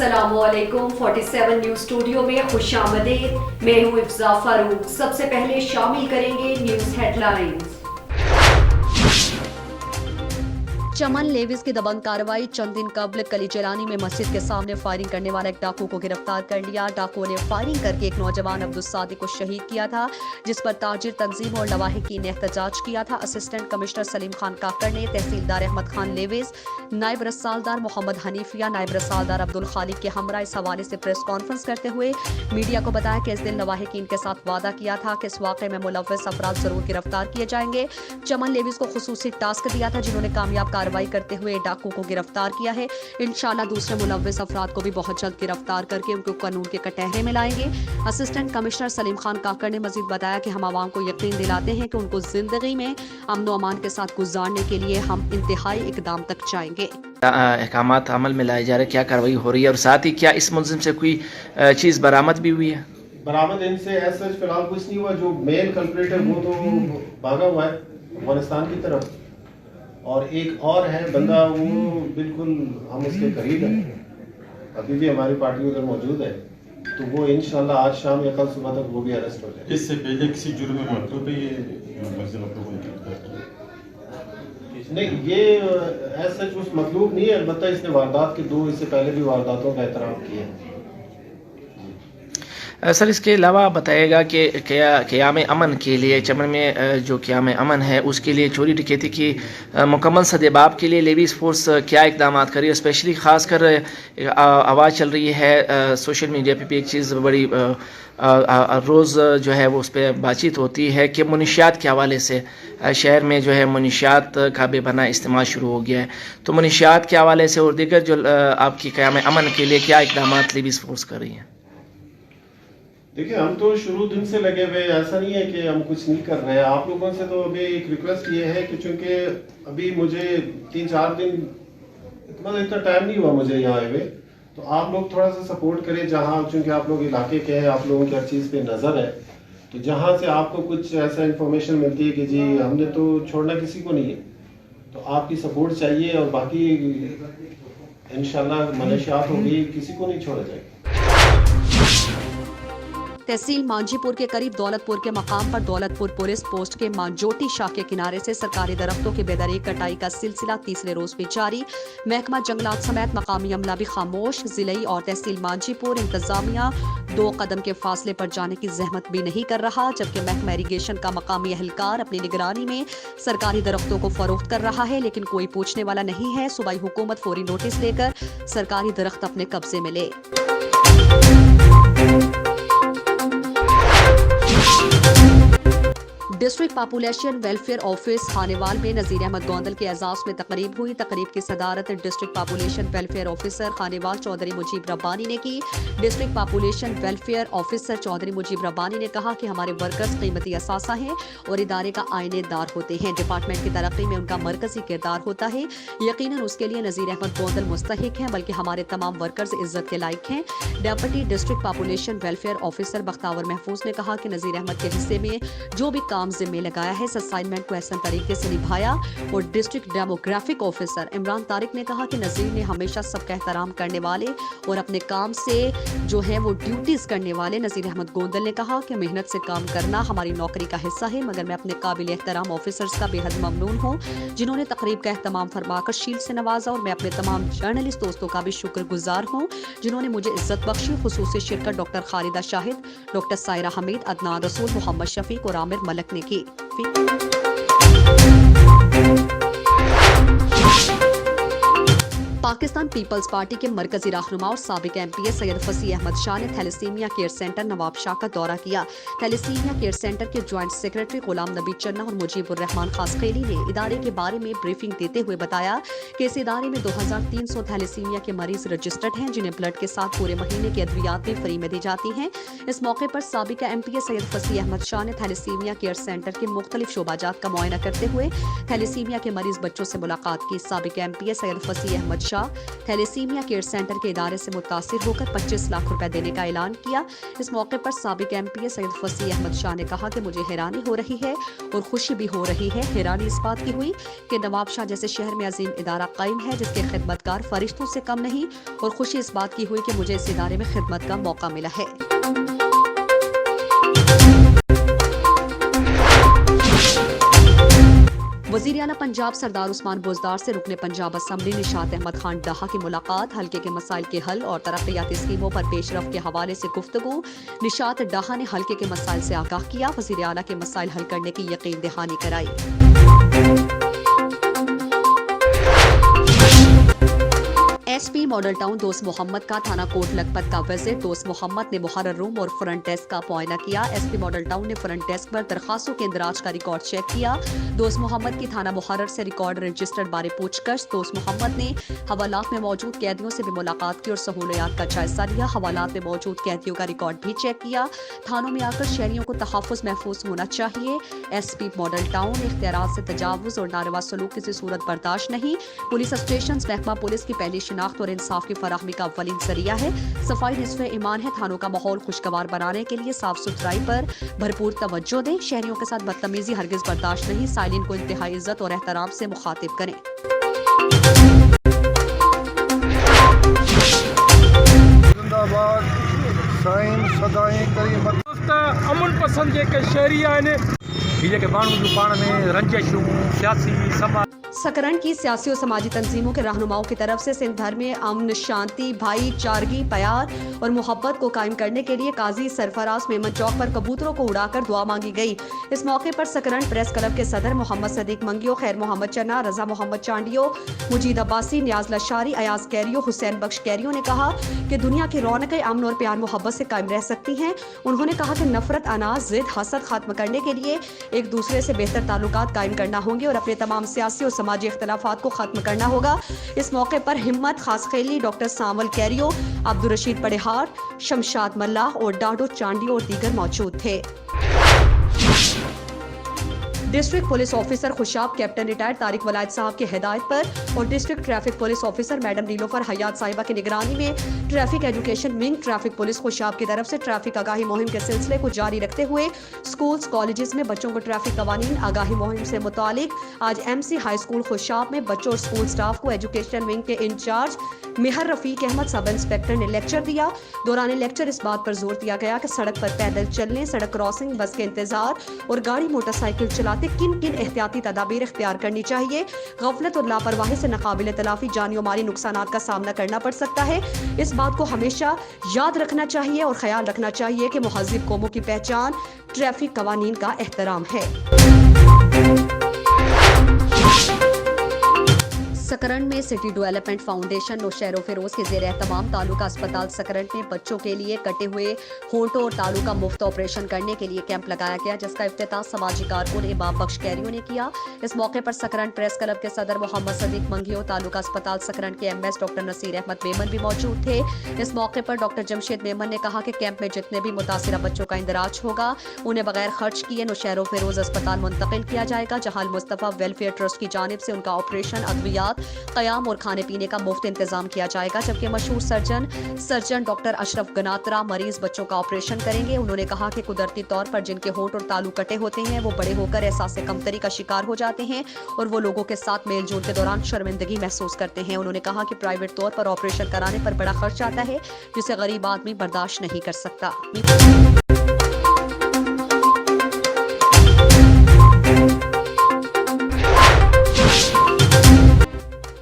अस्सलाम वालेकुम 47 news studio में खुश आमदीद। मैं हूँ इफ्जा फारूक। सबसे पहले शामिल करेंगे न्यूज हेडलाइंस। चमन लेविस की दबंग कार्रवाई। चंद दिन कबल कली जलानी में मस्जिद के सामने फायरिंग करने वाला एक डाकू को गिरफ्तार कर लिया। डाकुओं ने फायरिंग करके एक नौजवान अब्दुल सादिक को शहीद किया था, जिस पर ताजिर तंजीम और लवाहिकीन ने एहतजाज किया था। असिस्टेंट कमिश्नर सलीम खान काकड़ ने तहसीलदार अहमद खान लेविस, नायब रसालदार मोहम्मद हनीफिया, नायब रसालदार अब्दुल खालिक के हमरा इस हवाले से प्रेस कॉन्फ्रेंस करते हुए मीडिया को बताया कि इस दिन लवाहिकीन के साथ वादा किया था कि इस वाक़े में मुलव्वस अफराद जरूर गिरफ्तार किए जाएंगे। चमन लेविस को खुसूसी टास्क दिया था, जिन्होंने कामयाब कार्रवाई करते हुए डाकू को गिरफ्तार किया है। इंशाल्लाह दूसरे मुलव्वस अफराद को भी बहुत जल्द गिरफ्तार करके उनको कानून के कटहरे में लाएंगे। असिस्टेंट कमिश्नर सलीम खान काकड़ ने मजीद बताया कि हम आवाम को यकीन दिलाते हैं कि उनको जिंदगी में अमन व अमान के साथ गुजारने के लिए हम इंतहाई इकदाम तक जाएंगे। अहकामात अमल में लाए जा रहे, क्या कार्रवाई हो रही है और साथ ही क्या इस मुलजिम से कोई चीज़ बरामद भी हुई है? बरामद इनसे ऐसा फिलहाल कुछ नहीं हुआ। जो मेन कल्प्रेट है वो तो भागा हुआ है अफगानिस्तान की तरफ, और एक और है बंदा, वो बिल्कुल हम उसके करीब हैं, अभी भी हमारी पार्टी उधर मौजूद है, तो वो इंशाल्लाह आज शाम या कल सुबह तक वो भी अरेस्ट हो जाए। इससे पहले किसी जुर्म में मतलब है नहीं, ये ऐसा कुछ मतलूब नहीं है। अलबत्ता इसने वारदात के दो इससे पहले भी वारदातों का एहतराम किया है। सर, इसके अलावा बताएगा कि क़याम अमन के लिए चमन में जो क़याम अमन है उसके लिए चोरी डकैती की मुकम्मल सदेबाब के लिए लेविस फोर्स क्या इकदाम कर रही है? स्पेशली ख़ास कर आवाज़ चल रही है सोशल मीडिया पे भी एक चीज़ बड़ी रोज़ जो है वो उस पर बातचीत होती है कि मुनशियात के हवाले से शहर में जो है मुनशियात का बेपनाह इस्तेमाल शुरू हो गया है, तो मुनशियात के हवाले से और दीगर जो आपकी क़याम अमन के लिए क्या इकदाम लेविस फोर्स कर रही हैं? देखिए, हम तो शुरू दिन से लगे हुए, ऐसा नहीं है कि हम कुछ नहीं कर रहे हैं। आप लोगों से तो अभी एक रिक्वेस्ट ये है कि चूंकि अभी मुझे 3-4 दिन इतना टाइम नहीं हुआ मुझे यहाँ आए हुए, तो आप लोग थोड़ा सा सपोर्ट करें। जहाँ चूंकि आप लोग इलाके के हैं, आप लोगों की हर चीज़ पे नज़र है, तो जहाँ से आपको कुछ ऐसा इन्फॉर्मेशन मिलती है कि जी हमने तो छोड़ना किसी को नहीं है, तो आपकी सपोर्ट चाहिए। और बाकी इंशाल्लाह मनशियात होगी, किसी को नहीं छोड़ा जाएगा। तहसील मांझीपुर के करीब दौलतपुर के मकाम पर दौलतपुर पुलिस पोस्ट के मांजोटी शाह के किनारे से सरकारी दरख्तों की बेदरी कटाई का सिलसिला तीसरे रोज भी जारी। महकमा जंगलात समेत मकामी अमला भी खामोश। जिले और तहसील मांझीपुर इंतजामिया 2 कदम के फासले पर जाने की जहमत भी नहीं कर रहा, जबकि महकमा इरीगेशन का मकामी एहलकार अपनी निगरानी में सरकारी दरख्तों को फरोख्त कर रहा है, लेकिन कोई पूछने वाला नहीं है। सूबाई हुकूमत फौरी नोटिस लेकर सरकारी दरख्त अपने कब्जे में ले। District population welfare office Khanewal में नजीर अहमद गोंदल के एजाज में तकरीब हुई। तकरीब की सदारत district population welfare officer Khanewal Chaudhry Mujeeb Rabbani ने की। District population welfare officer Chaudhry Mujeeb Rabbani ने कहा कि हमारे वर्कर्स कीमती असासा हैं और इदारे का आईनेदार होते हैं। डिपार्टमेंट की तरक्की में उनका मरकजी किरदार होता है। यकीनन उसके लिए नजीर अहमद गोंदल मुस्तहिक हैं, बल्कि हमारे तमाम वर्कर्स इज्जत के लायक हैं। Deputy district population welfare officer Bakhtawar महफूज ने कहा कि नजीर अहमद के हिस्से में जो भी काम जिम्मे लगाया है, इस असाइनमेंट को एहसन तरीके से निभाया। और district demographic officer Imran Tariq ने कहा कि नजीर ने हमेशा सबका एहतराम करने वाले और अपने काम से जो है वो ड्यूटीज करने वाले नजीर अहमद गोंदल ने कहा कि मेहनत से काम करना हमारी नौकरी का हिस्सा है, मगर मैं अपने काबिल एहतराम ऑफिसर्स का बेहद ममनून हूँ, जिन्होंने तकरीब का एहतमाम फरमाकर शील्ड से नवाजा। और मैं अपने तमाम जर्नलिस्ट दोस्तों का भी शुक्रगुजार हूँ, जिन्होंने मुझे इज्जत बख्शी। खुसूसी शिरकत डॉक्टर खालिदा शाहिद, डॉक्टर सायरा हमीद, अदनान रसूल, मोहम्मद शफीक और आमिर मलक ने की। पाकिस्तान पीपल्स पार्टी के मरकजी रहनुमा और साबिक एमपी सैयद फसीह अहमद शाह ने thalassaemia care centre Nawab Shah का दौरा किया। थैलेसीमिया केयर सेंटर के ज्वाइंट सेक्रेटरी गुलाम नबी चन्ना और मुजीबुर रहमान खासखेली ने इदारे के बारे में ब्रीफिंग देते हुए बताया कि इस इदारे में 2300 थैलेसीमिया के मरीज रजिस्टर्ड हैं, जिन्हें ब्लड के साथ पूरे महीने की अद्वियात भी फ्री में दी जाती हैं। इस मौके पर साबिक एमपी सैयद फसीह अहमद शाह ने थैलेसीमिया केयर सेंटर के मुख्तलिफ शोबाजात का मुआयना करते हुए थैलेसीमिया के मरीज बच्चों से मुलाकात की। साबिक एमपी सैयद फसीह अहमद شاہ تھیلیسیمیا کیئر سینٹر کے ادارے سے متاثر ہو کر 25 لاکھ روپے دینے کا اعلان کیا۔ اس موقع پر سابق ایم پی سید فصیح احمد شاہ نے کہا کہ مجھے حیرانی ہو رہی ہے اور خوشی بھی ہو رہی ہے۔ حیرانی اس بات کی ہوئی کہ نواب شاہ جیسے شہر میں عظیم ادارہ قائم ہے جس کے خدمتگار فرشتوں سے کم نہیں، اور خوشی اس بات کی ہوئی کہ مجھے اس ادارے میں خدمت کا موقع ملا ہے۔ وزیر اعلیٰ پنجاب سردار عثمان بزدار سے رکن پنجاب اسمبلی نشاط احمد خان ڈاہا کی ملاقات، حلقے کے مسائل کے حل اور ترقیاتی اسکیموں پر پیش رفت کے حوالے سے گفتگو۔ نشاط ڈاہا نے حلقے کے مسائل سے آگاہ کیا، وزیر اعلیٰ کے مسائل حل کرنے کی یقین دہانی کرائی۔ ایس پی ماڈل ٹاؤن دوست محمد کا تھانہ کوٹ لکھپت کا وزٹ، دوست محمد نے محرر روم اور فرنٹ ڈیسک کا معائنہ کیا۔ ایس پی ماڈل ٹاؤن نے فرنٹ ڈیسک پر درخواستوں کے اندراج کا ریکارڈ چیک کیا۔ دوست محمد کی تھانہ محرر سے ریکارڈ رجسٹر بارے پوچھ گچھ۔ دوست محمد نے حوالات میں موجود قیدیوں سے بھی ملاقات کی اور سہولیات کا جائزہ لیا۔ حوالات میں موجود قیدیوں کا ریکارڈ بھی چیک کیا۔ تھانوں میں آ کر شہریوں کو تحفظ محفوظ ہونا چاہیے۔ ایس پی ماڈل ٹاؤن اختیارات سے تجاوز اور ناروا سلوک کسی صورت برداشت نہیں۔ پولیس اسٹیشن محکمہ پولیس کی پہلی شناخت اور انصاف کی فراہمی کا اولین ذریعہ ہے۔ صفائی نصف ایمان ہے۔ تھانوں کا ماحول خوشگوار بنانے کے لیے صاف ستھرائی پر بھرپور توجہ دیں۔ شہریوں کے ساتھ بدتمیزی ہرگز برداشت نہیں۔ سائلین کو انتہائی عزت اور احترام سے مخاطب کریں۔ زندہ باد سائن صدائیں کریمت امن پسند کے شہری آنے کے مانو جو پان میں رنجشوں سیاسی سماج سکرن کی سیاسی و سماجی تنظیموں کے رہنماؤں کی طرف سے سندھ بھر میں امن، شانتی، بھائی چارگی، پیار اور محبت کو قائم کرنے کے لیے قاضی سرفراز میمن چوک پر کبوتروں کو اڑا کر دعا مانگی گئی۔ اس موقع پر سکرن پریس کلب کے صدر محمد صدیق منگیو، خیر محمد چنا، رضا محمد چانڈیو، مجید عباسی، نیاز لشاری، ایاز کیریو، حسین بخش کیریو نے کہا کہ دنیا کی رونقیں امن اور پیار محبت سے قائم رہ سکتی ہیں۔ انہوں نے کہا کہ نفرت، اناز، ضد، حسد ختم کرنے کے لیے ایک دوسرے سے بہتر تعلقات قائم کرنا ہوں گے اور اپنے تمام سیاسی اور سماجی اختلافات کو ختم کرنا ہوگا۔ اس موقع پر Himmat Khaskheli, doctor Samuel Kerio, Abdul Rashid Parhar, Shamshad Mallah اور ڈاڈو چانڈیو اور دیگر موجود تھے۔ District police officer Khushab captain retired Tariq Walaid صاحب کی ہدایت پر اور district traffic police officer madam Nilofar Hayat صاحبہ کی نگرانی میں traffic education wing traffic police Khushab کی طرف سے ٹریفک آگاہی مہم کے سلسلے کو جاری رکھتے ہوئے اسکولز، کالجز میں بچوں کو ٹریفک قوانین آگاہی مہم سے متعلق آج M C high school Khushab میں بچوں اور اسکول سٹاف کو ایجوکیشن ونگ کے incharge Mehr Rafiq Ahmed sub inspector نے لیکچر دیا۔ دوران لیکچر اس بات پر زور دیا گیا کہ سڑک پر پیدل چلنے، سڑک کراسنگ، بس کے انتظار اور گاڑی موٹر سائیکل چلاتے کن کن احتیاطی تدابیر اختیار کرنی چاہیے۔ غفلت اور لاپرواہی سے ناقابل تلافی جانی و مالی نقصانات کا سامنا کرنا پڑ سکتا ہے۔ اس بات کو ہمیشہ یاد رکھنا چاہیے اور خیال رکھنا چاہیے کہ مہذب قوموں کی پہچان ٹریفک قوانین کا احترام ہے۔ سکرن میں سٹی ڈیولپمنٹ فاؤنڈیشن نوشہر و فیروز کے زیر اہتمام تعلقہ اسپتال سکرن میں بچوں کے لیے کٹے ہوئے ہونٹوں اور تالوں کا مفت آپریشن کرنے کے لیے کیمپ لگایا گیا، جس کا افتتاح سماجی کارکن امام بخش کیریو نے کیا۔ اس موقع پر سکرن پریس کلب کے صدر محمد صدیق منگیو، تعلقہ اسپتال سکرن کے M S doctor Naseer Ahmed Memon بھی موجود تھے۔ اس موقع پر ڈاکٹر جمشید میمن نے کہا کہ کیمپ میں جتنے بھی متاثرہ بچوں کا اندراج ہوگا انہیں بغیر خرچ کیے نوشہر و فیروز اسپتال منتقل کیا جائے گا، جہاں المصطفیٰ ویلفیئر ٹرسٹ کی جانب سے ان کا آپریشن، ادویات، قیام اور کھانے پینے کا مفت انتظام کیا جائے گا، جبکہ مشہور سرجن ڈاکٹر اشرف گناترا مریض بچوں کا آپریشن کریں گے۔ انہوں نے کہا کہ قدرتی طور پر جن کے ہونٹ اور تالو کٹے ہوتے ہیں وہ بڑے ہو کر احساس کمتری کا شکار ہو جاتے ہیں اور وہ لوگوں کے ساتھ میل جول کے دوران شرمندگی محسوس کرتے ہیں۔ انہوں نے کہا کہ پرائیویٹ طور پر آپریشن کرانے پر بڑا خرچ آتا ہے جسے غریب آدمی برداشت نہیں کر سکتا۔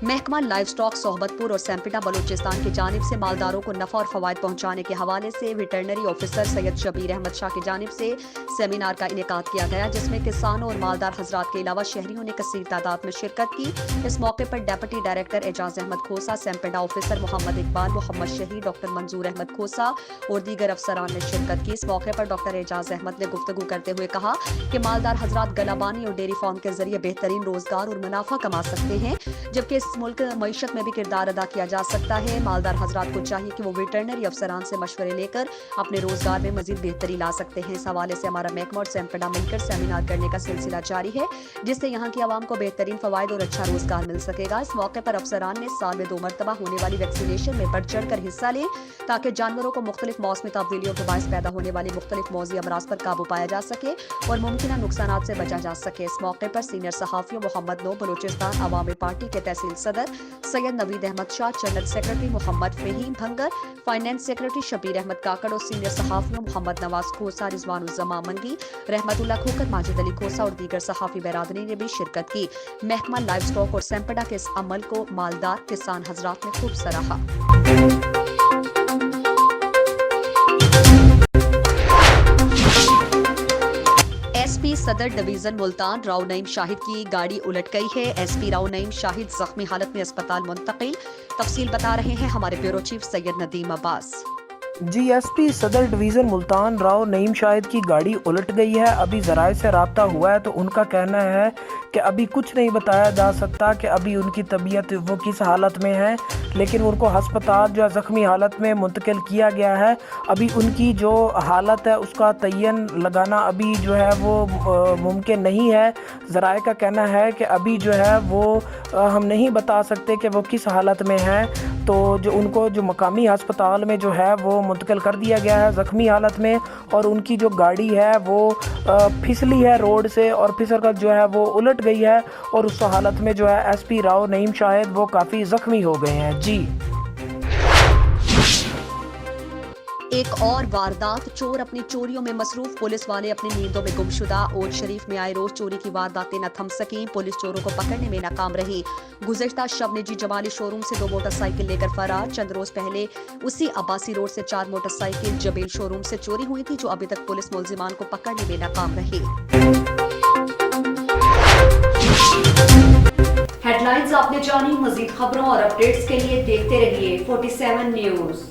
محکمہ لائف سٹاک صحبت پور اور سیمپٹا بلوچستان کی جانب سے مالداروں کو نفع اور فوائد پہنچانے کے حوالے سے ویٹرنری آفیسر سید شبیر احمد شاہ کی جانب سے سیمینار کا انعقاد کیا گیا، جس میں کسانوں اور مالدار حضرات کے علاوہ شہریوں نے کثیر تعداد میں شرکت کی۔ اس موقع پر ڈیپٹی ڈائریکٹر اعجاز احمد کھوسا، سیمپٹا آفیسر محمد اقبال، محمد شہید، ڈاکٹر منظور احمد کھوسا اور دیگر افسران نے شرکت کی۔ اس موقع پر ڈاکٹر اعجاز احمد نے گفتگو کرتے ہوئے کہا کہ مالدار حضرات گلابانی اور ڈیری فارم کے ذریعے بہترین روزگار اور منافع کما سکتے ہیں، جبکہ اس ملک मईशत में भी किरदार अदा किया जा सकता है। मालदार हजरात को चाहिए कि वो वेटरनरी अफसरान से मशवरे लेकर अपने रोजगार में मजीद बेहतरी ला सकते हैं। इस हवाले से हमारा महकमा और सैमपडा मिलकर सेमिनार करने का सिलसिला जारी है, जिससे यहाँ की आवाम को बेहतरीन फवायद और अच्छा रोजगार मिल सकेगा। इस मौके पर अफसरान ने साल में 2 मरतबा होने वाली वैक्सीनेशन में बढ़ चढ़ कर हिस्सा लें, ताकि जानवरों को मुख्तलिफ मौसमी तब्दीलियों के बायस पैदा होने वाली मुख्तलिफ मौजी अमराज पर काबू पाया जा सके और मुमकिन नुकसानात से बचा जा सके। इस मौके पर सीनियर सहाफियों मोहम्मद नो बलूचिस्तान अवामी पार्टी के तहसील सदर Syed Naveed Ahmed Shah, general secretary Mohammad Faheem Bhangar, finance secretary Shabbir Ahmed Kakar और सीनियर सहाफियों मोहम्मद नवाज खोसा, रिजवानुज़्ज़मा मंगी, रहमतुल्लाह खोकर, माजिद अली खोसा और दीगर सहाफी बरादरी ने भी शिरकत की। महकमा लाइव स्टॉक और सैमपडा के इस अमल को मालदार किसान हजरात ने खूब सराहा। एसपी सदर डिवीजन मुल्तान राव नईम शाहिद की गाड़ी उलट गई है। एसपी राव नईम शाहिद जख्मी हालत में अस्पताल मुंतकिल। तफसील बता रहे हैं हमारे bureau chief Syed Nadeem Abbas. GSP सदर डिवीज़न मुल्तान राव नईम शाहिद की गाड़ी उलट गई है। अभी ज़राए से राब्ता हुआ है तो उनका कहना है कि अभी कुछ नहीं बताया जा सकता कि अभी उनकी तबीयत वो किस हालत में है, लेकिन उनको हस्पताल जो है ज़ख्मी हालत में मुंतकिल किया गया है। अभी उनकी जो हालत है उसका तयन लगाना अभी जो है वो मुमकिन नहीं है। ज़राए का कहना है कि अभी जो है वो हम नहीं बता सकते कि वो किस हालत में है। तो जो उनको जो मकामी हस्पताल में जो है वो मुंतकिल कर दिया गया है ज़ख्मी हालत में, और उनकी जो गाड़ी है वो फिसली है रोड से और फिसल कर जो है वो उलट गई है, और उस हालत में जो है एसपी राव नईम शाहिद वो काफ़ी ज़ख्मी हो गए हैं। जी एक और वारदात, चोर अपनी चोरियों में मसरूफ, पुलिस वाले अपनी नींदों में गुमशुदा। ओज शरीफ में आए रोज चोरी की वारदातें न थम सकी, पुलिस चोरों को पकड़ने में नाकाम रही। गुज़श्ता शब निजी जमाली शोरूम से 2 मोटरसाइकिल लेकर फरार। चंद रोज पहले उसी अब्बासी रोड से 4 मोटरसाइकिल जबेल शोरूम से चोरी हुई थी, जो अभी तक पुलिस मुल्जिमान को पकड़ने में नाकाम रही। हेडलाइंस आपने जानी, मजीद खबरों और अपडेट्स के लिए देखते रहिए 47 न्यूज़।